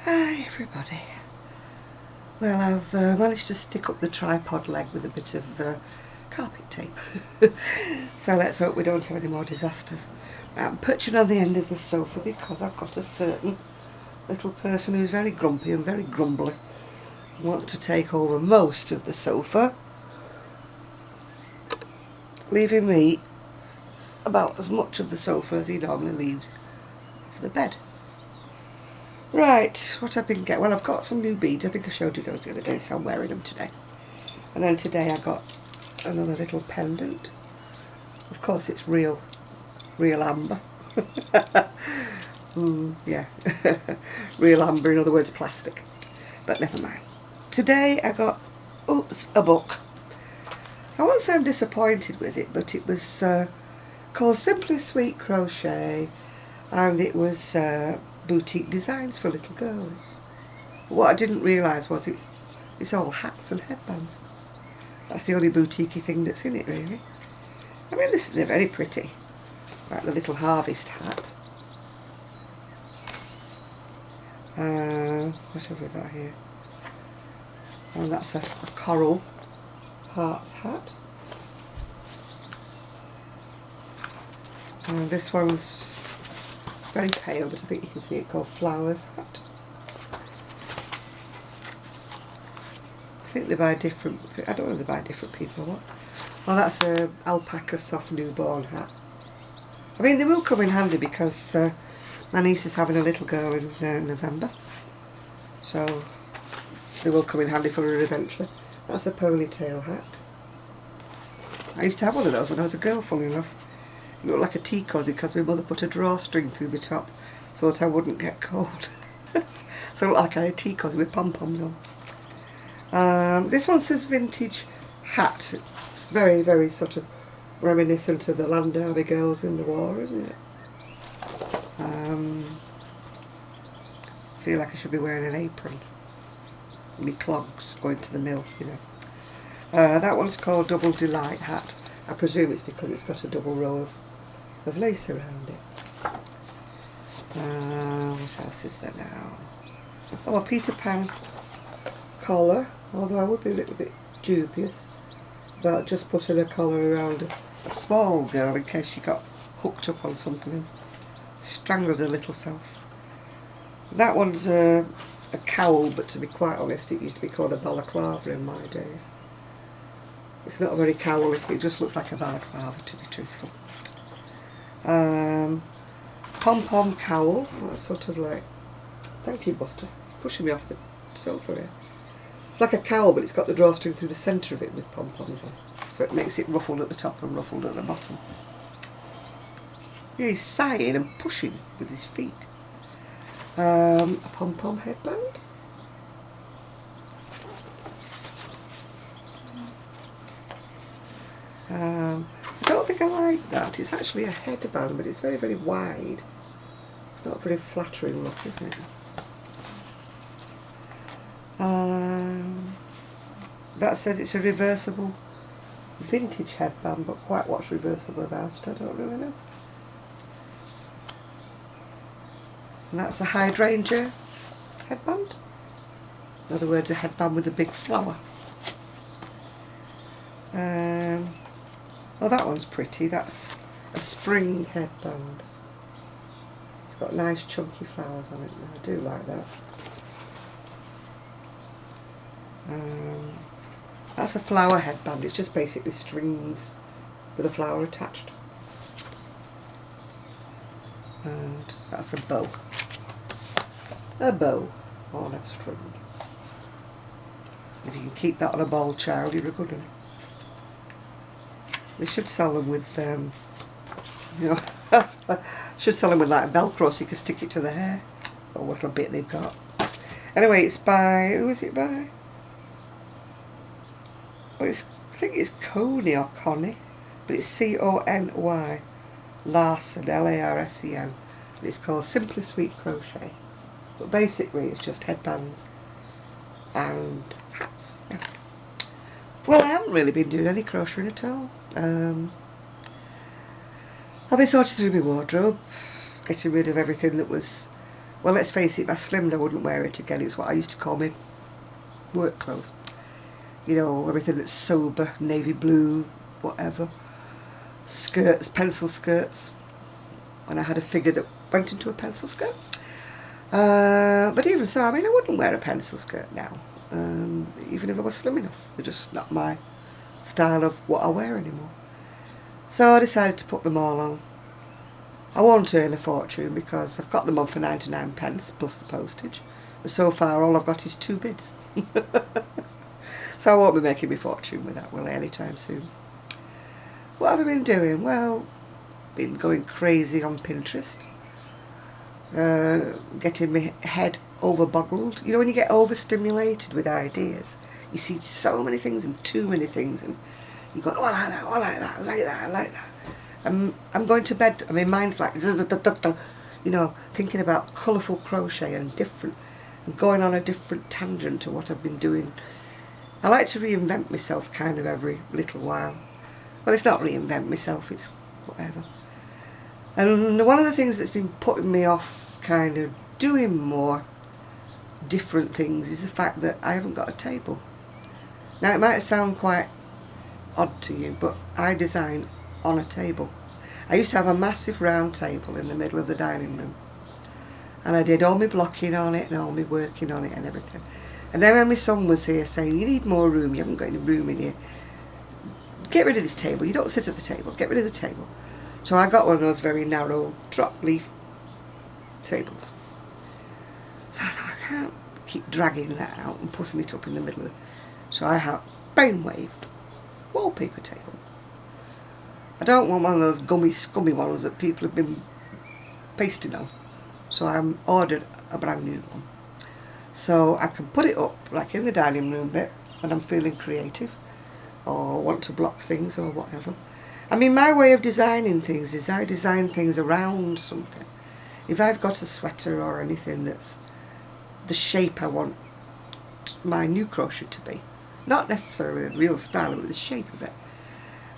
Hi everybody. Well, I've managed to stick up the tripod leg with a bit of carpet tape. So let's hope we don't have any more disasters. I'm perching on the end of the sofa because I've got a certain little person who's very grumpy and very grumbly and wants to take over most of the sofa, leaving me about as much of the sofa as he normally leaves for the bed. Right, what I've been getting, well, I've got some new beads. I think I showed you those the other day, so I'm wearing them today. And then today I got another little pendant. Of course it's real amber. Yeah, real amber, in other words plastic, but never mind. Today I got, a book. I won't say I'm disappointed with it, but it was called Simply Sweet Crochet, and it was boutique designs for little girls. What I didn't realise was it's all hats and headbands. That's the only boutiquey thing that's in it, really. I mean, they're very pretty, like the little harvest hat. What have we got here? Oh, that's a coral hearts hat. And this one's very pale, but I think you can see it, called flowers hat. I think they buy different, I don't know if they buy different people or what. Oh, that's a alpaca soft newborn hat. I mean, they will come in handy because my niece is having a little girl in November, so they will come in handy for her eventually. That's a ponytail hat. I used to have one of those when I was a girl, funny enough. It looked like a tea cosy because my mother put a drawstring through the top so that I wouldn't get cold. So it looked like I had a tea cosy with pom-poms on. This one says vintage hat. It's very, very sort of reminiscent of the Land Army girls in the war, isn't it? I feel like I should be wearing an apron. Me clogs going to the mill, you know. That one's called Double Delight hat. I presume it's because it's got a double row of lace around it. What else is there now? Oh, a Peter Pan collar, although I would be a little bit dubious about just putting a collar around a small girl in case she got hooked up on something and strangled her little self. That one's a cowl, but to be quite honest, it used to be called a balaclava in my days. It's not very cowl-y, it just looks like a balaclava, to be truthful. Pom-pom cowl, that's sort of like, thank you Buster, it's pushing me off the sofa here. It's like a cowl, but it's got the drawstring through the centre of it with pom-poms on, so it makes it ruffled at the top and ruffled at the bottom. Yeah, he's sighing and pushing with his feet. A pom-pom headband. I don't think I like that. It's actually a headband, but it's very, very wide. It's not a very flattering look, is it? That says it's a reversible vintage headband, but quite what's reversible about it, I don't really know. And that's a hydrangea headband. In other words, a headband with a big flower. Oh, that one's pretty. That's a spring headband. It's got nice chunky flowers on it. I do like that. That's a flower headband. It's just basically strings with a flower attached. And that's a bow. A bow on a string. If you can keep that on a ball child, you're a good one. They should sell them with, you know, should sell them with like Velcro so you can stick it to the hair, or what little bit they've got. Anyway, it's by, who is it by? Well, I think it's Cony or Cony, but it's C-O-N-Y, Larsen, L-A-R-S-E-N. It's called Simply Sweet Crochet. But basically it's just headbands and hats. Yeah. Well, I haven't really been doing any crocheting at all. I've been sorting through my wardrobe, getting rid of everything that was Well, let's face it, if I slimmed I wouldn't wear it again. It's what I used to call my work clothes. You know, everything that's sober, navy blue, whatever. Skirts, pencil skirts. When I had a figure that went into a pencil skirt. But even so, I mean, I wouldn't wear a pencil skirt now. Even if I was slim enough. They're just not my style of what I wear anymore. So I decided to put them all on. I won't earn a fortune because I've got them on for 99 pence plus the postage. And so far all I've got is 2 bids. So I won't be making my fortune with that, will I, anytime soon. What have I been doing? Well, been going crazy on Pinterest. Getting my head overboggled. You know, when you get overstimulated with ideas, you see so many things and too many things, and you go, oh, I like that, oh, I like that, I like that, I like that. I'm going to bed, I mean, mine's like, you know, thinking about colourful crochet and different, and going on a different tangent to what I've been doing. I like to reinvent myself kind of every little while. Well, it's not reinvent myself, it's whatever. And one of the things that's been putting me off kind of doing more different things is the fact that I haven't got a table. Now, it might sound quite odd to you, but I design on a table. I used to have a massive round table in the middle of the dining room, and I did all my blocking on it and all my working on it and everything. And then when my son was here saying, you need more room, you haven't got any room in here, get rid of this table, you don't sit at the table, get rid of the table. So I got one of those very narrow drop leaf tables. So I thought, I can't keep dragging that out and putting it up in the middle of it. So I have brainwaved wallpaper table. I don't want one of those gummy, scummy ones that people have been pasting on. So I ordered a brand new one. So I can put it up like in the dining room bit when I'm feeling creative or want to block things or whatever. I mean, my way of designing things is I design things around something. If I've got a sweater or anything that's the shape I want my new crochet to be, not necessarily the real style, but the shape of it.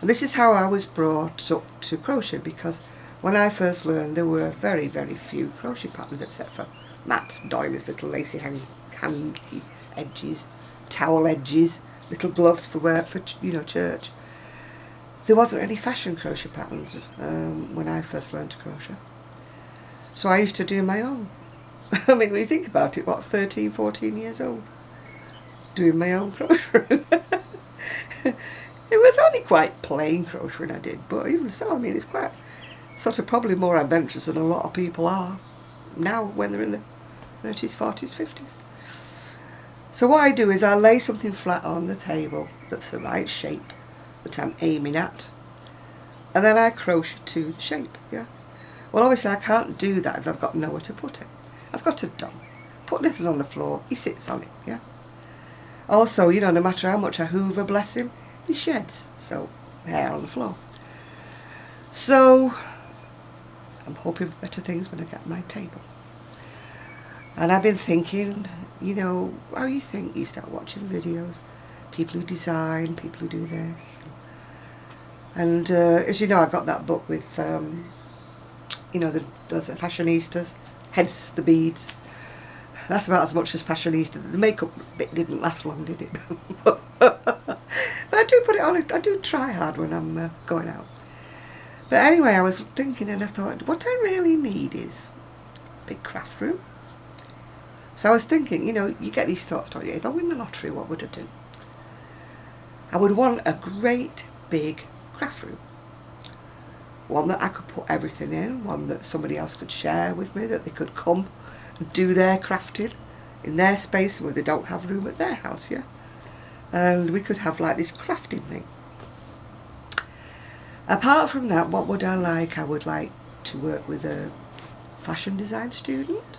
And this is how I was brought up to crochet, because when I first learned there were very, very few crochet patterns except for Matt's doilies, little lacy hanky edges, towel edges, little gloves for work, for you know, church. There wasn't any fashion crochet patterns when I first learned to crochet. So I used to do my own. I mean, when you think about it, what, 13, 14 years old? Doing my own crochet. It was only quite plain crocheting I did, but even so, I mean, it's quite sort of probably more adventurous than a lot of people are now when they're in the 30s, 40s, 50s. So what I do is I lay something flat on the table that's the right shape that I'm aiming at, and then I crochet to the shape, yeah. Well, obviously I can't do that if I've got nowhere to put it. I've got a dog. Put Nathan on the floor, he sits on it, yeah. Also, you know, no matter how much I hoover, bless him, he sheds, so hair on the floor. So I'm hoping for better things when I get my table. And I've been thinking, you know, how you think you start watching videos, people who design, people who do this. And as you know, I got that book with, you know, those fashionistas, hence the beads. That's about as much as fashionista. The makeup bit didn't last long, did it? But I do put it on, I do try hard when I'm going out. But anyway, I was thinking and I thought, what I really need is a big craft room. So I was thinking, you know, you get these thoughts, don't you? If I win the lottery, what would I do? I would want a great big craft room. One that I could put everything in, one that somebody else could share with me, that they could come and do their crafting in their space where they don't have room at their house, yeah? And we could have like this crafting thing. Apart from that, what would I like? I would like to work with a fashion design student.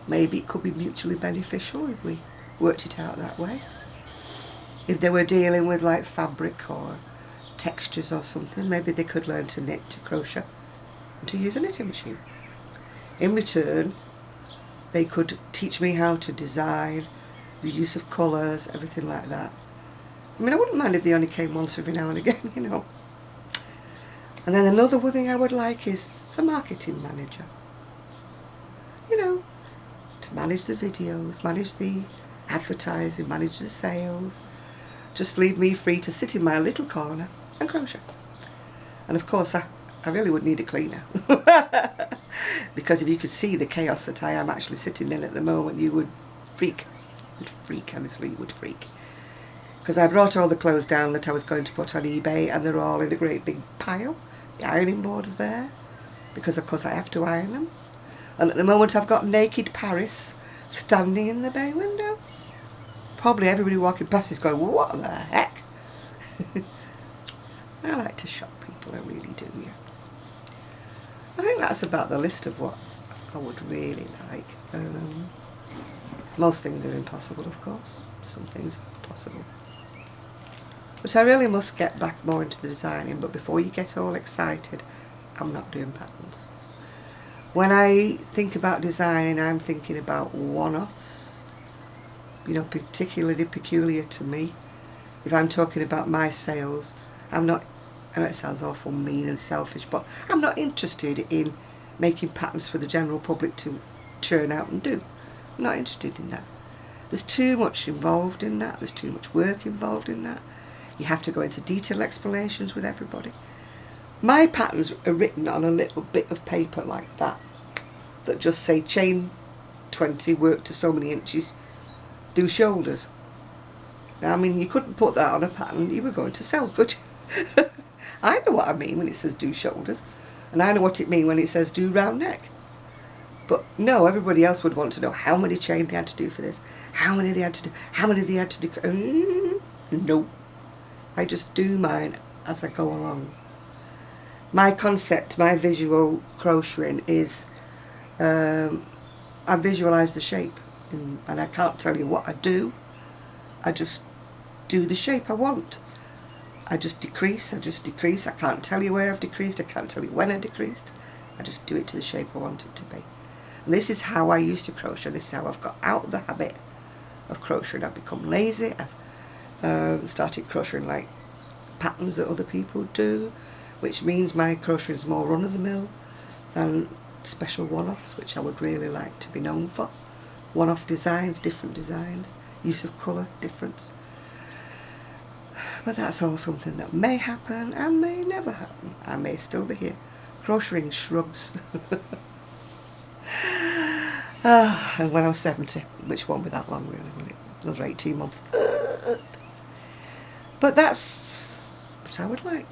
Maybe it could be mutually beneficial if we worked it out that way. If they were dealing with like fabric or textures or something, maybe they could learn to knit, to crochet, and to use a knitting machine. In return, they could teach me how to design, the use of colours, everything like that. I mean, I wouldn't mind if they only came once every now and again, you know. And then another thing I would like is a marketing manager. You manage the videos, manage the advertising, manage the sales. Just leave me free to sit in my little corner and crochet. And of course I really would need a cleaner. Because if you could see the chaos that I am actually sitting in at the moment, you would freak. You'd freak, honestly, you would freak. Because I brought all the clothes down that I was going to put on eBay, and they're all in a great big pile. The ironing board is there, because of course I have to iron them. And at the moment I've got naked Paris standing in the bay window. Probably everybody walking past is going, what the heck? I like to shock people, I really do, yeah. I think that's about the list of what I would really like. Most things are impossible, of course. Some things are possible. But I really must get back more into the designing. But before you get all excited, I'm not doing patterns. When I think about designing, I'm thinking about one-offs. You know, particularly peculiar to me. If I'm talking about my sales, I'm not, I know it sounds awful mean and selfish, but I'm not interested in making patterns for the general public to churn out and do. I'm not interested in that. There's too much involved in that. There's too much work involved in that. You have to go into detailed explanations with everybody. My patterns are written on a little bit of paper like that just say chain 20, work to so many inches, do shoulders. Now, I mean, you couldn't put that on a pattern you were going to sell, could you? I know what I mean when it says do shoulders, and I know what it means when it says do round neck. But no, everybody else would want to know how many chains they had to do for this, how many they had to do, how many they had to do. No, I just do mine as I go along. My concept, my visual crocheting is, I visualise the shape, and I can't tell you what I do. I just do the shape I want. I just decrease, I can't tell you where I've decreased, I can't tell you when I decreased. I just do it to the shape I want it to be. And this is how I used to crochet, this is how I've got out of the habit of crocheting. I've become lazy, I've started crocheting like patterns that other people do, which means my crocheting is more run-of-the-mill than special one-offs, which I would really like to be known for. One-off designs, different designs, use of colour, difference. But that's all something that may happen and may never happen. I may still be here, crocheting shrugs. And when I'm 70, which won't be that long really, will it? Another 18 months. But that's what I would like.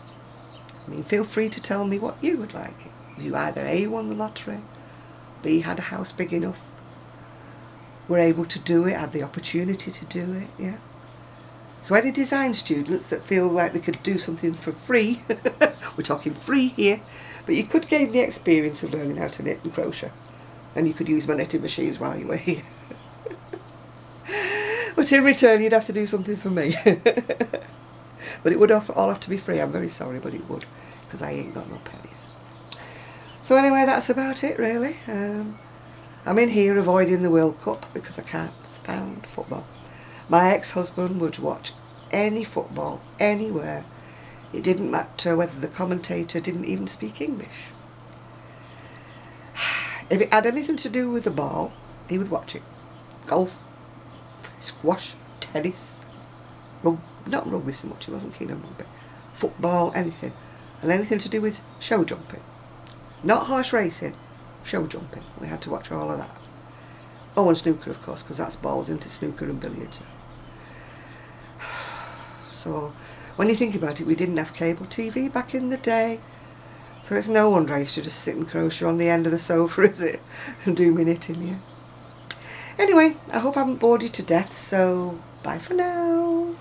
I mean, feel free to tell me what you would like. If you either A, won the lottery, B, had a house big enough, were able to do it, had the opportunity to do it, yeah. So any design students that feel like they could do something for free, we're talking free here, but you could gain the experience of learning how to knit and crochet, and you could use my knitting machines while you were here. But in return you'd have to do something for me. But it would all have to be free. I'm very sorry, but it would, because I ain't got no pennies. So anyway, that's about it really. I'm in here avoiding the World Cup because I can't stand football. My ex-husband would watch any football, anywhere. It didn't matter whether the commentator didn't even speak English. If it had anything to do with the ball, he would watch it. Golf, squash, tennis, not rugby so much, he wasn't keen on rugby. Football, anything. And anything to do with show jumping. Not horse racing, show jumping. We had to watch all of that. Oh, and snooker, of course, because that's balls into snooker and billiards. So, when you think about it, we didn't have cable TV back in the day. So it's no wonder I used to just sit and crochet on the end of the sofa, is it? And do my knitting, yeah. Anyway, I hope I haven't bored you to death, so bye for now.